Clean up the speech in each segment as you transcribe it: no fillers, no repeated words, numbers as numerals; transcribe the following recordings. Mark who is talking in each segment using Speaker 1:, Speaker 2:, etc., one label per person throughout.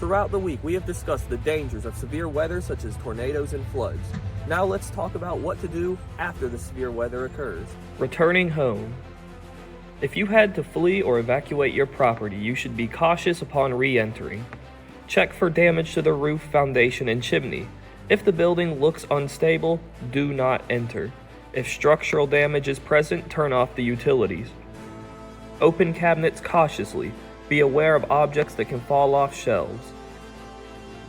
Speaker 1: Throughout the week, we have discussed the dangers of severe weather such as tornadoes and floods. Now let's talk about what to do after the severe weather occurs.
Speaker 2: Returning home. If you had to flee or evacuate your property, you should be cautious upon re-entering. Check for damage to the roof, foundation, and chimney. If the building looks unstable, do not enter. If structural damage is present, turn off the utilities. Open cabinets cautiously. Be aware of objects that can fall off shelves.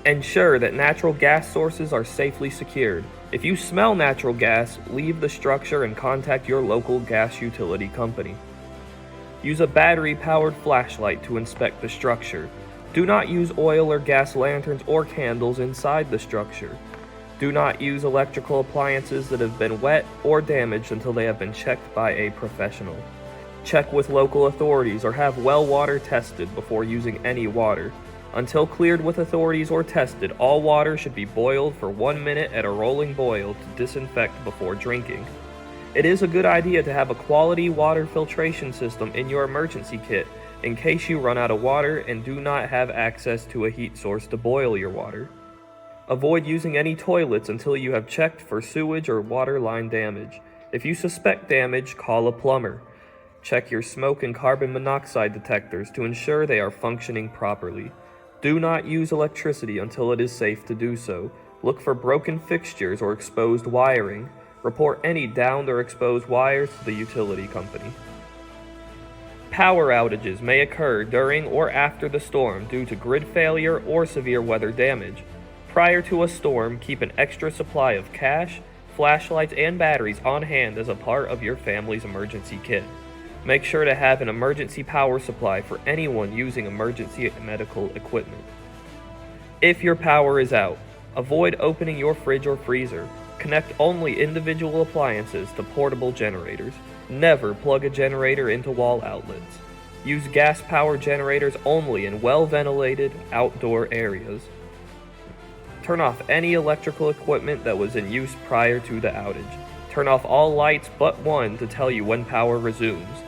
Speaker 2: Ensure that natural gas sources are safely secured. If you smell natural gas, leave the structure and contact your local gas utility company. Use a battery-powered flashlight to inspect the structure. Do not use oil or gas lanterns or candles inside the structure. Do not use electrical appliances that have been wet or damaged until they have been checked by a professional. Check with local authorities or have well water tested before using any water. Until cleared with authorities or tested, all water should be boiled for 1 minute at a rolling boil to disinfect before drinking. It is a good idea to have a quality water filtration system in your emergency kit in case you run out of water and do not have access to a heat source to boil your water. Avoid using any toilets until you have checked for sewage or water line damage. If you suspect damage, call a plumber. Check your smoke and carbon monoxide detectors to ensure they are functioning properly. Do not use electricity until it is safe to do so. Look for broken fixtures or exposed wiring. Report any downed or exposed wires to the utility company. Power outages may occur during or after the storm due to grid failure or severe weather damage. Prior to a storm, keep an extra supply of cash, flashlights, and batteries on hand as a part of your family's emergency kit. Make sure to have an emergency power supply for anyone using emergency medical equipment. If your power is out, avoid opening your fridge or freezer. Connect only individual appliances to portable generators. Never plug a generator into wall outlets. Use gas-powered generators only in well-ventilated outdoor areas. Turn off any electrical equipment that was in use prior to the outage. Turn off all lights but one to tell you when power resumes.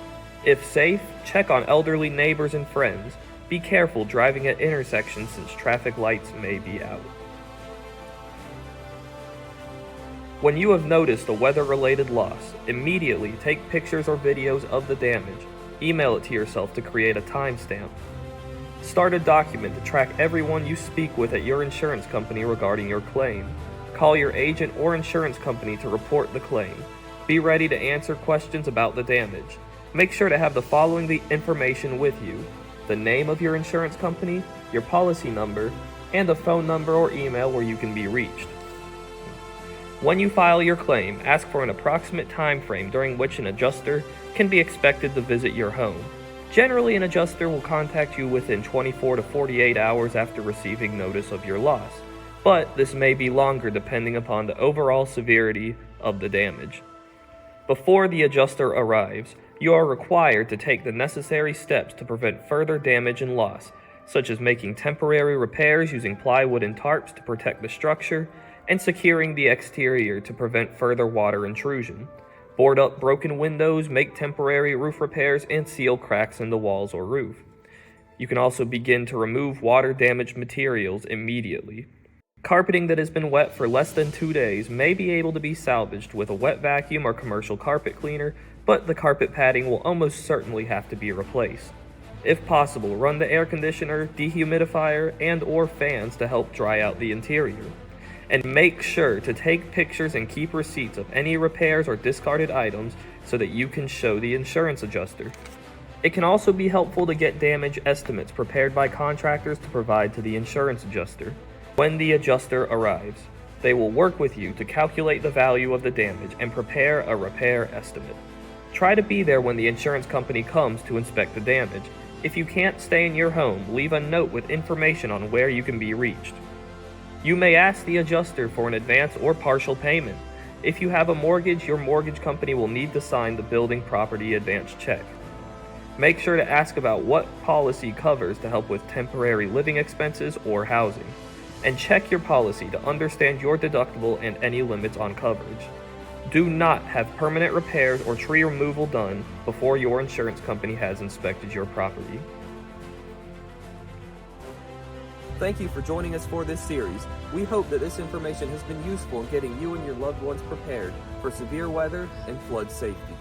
Speaker 2: If safe, check on elderly neighbors and friends. Be careful driving at intersections since traffic lights may be out. When you have noticed a weather-related loss, immediately take pictures or videos of the damage. Email it to yourself to create a timestamp. Start a document to track everyone you speak with at your insurance company regarding your claim. Call your agent or insurance company to report the claim. Be ready to answer questions about the damage. Make sure to have the following information with you: the name of your insurance company, your policy number, and a phone number or email where you can be reached. When you file your claim, ask for an approximate time frame during which an adjuster can be expected to visit your home. Generally, an adjuster will contact you within 24 to 48 hours after receiving notice of your loss, but this may be longer depending upon the overall severity of the damage. Before the adjuster arrives, you are required to take the necessary steps to prevent further damage and loss, such as making temporary repairs using plywood and tarps to protect the structure, and securing the exterior to prevent further water intrusion. Board up broken windows, make temporary roof repairs, and seal cracks in the walls or roof. You can also begin to remove water-damaged materials immediately. Carpeting that has been wet for less than 2 days may be able to be salvaged with a wet vacuum or commercial carpet cleaner, but the carpet padding will almost certainly have to be replaced. If possible, run the air conditioner, dehumidifier, and/or fans to help dry out the interior. And make sure to take pictures and keep receipts of any repairs or discarded items so that you can show the insurance adjuster. It can also be helpful to get damage estimates prepared by contractors to provide to the insurance adjuster. When the adjuster arrives, they will work with you to calculate the value of the damage and prepare a repair estimate. Try to be there when the insurance company comes to inspect the damage. If you can't stay in your home, leave a note with information on where you can be reached. You may ask the adjuster for an advance or partial payment. If you have a mortgage, your mortgage company will need to sign the building property advance check. Make sure to ask about what policy covers to help with temporary living expenses or housing. And check your policy to understand your deductible and any limits on coverage. Do not have permanent repairs or tree removal done before your insurance company has inspected your property.
Speaker 1: Thank you for joining us for this series. We hope that this information has been useful in getting you and your loved ones prepared for severe weather and flood safety.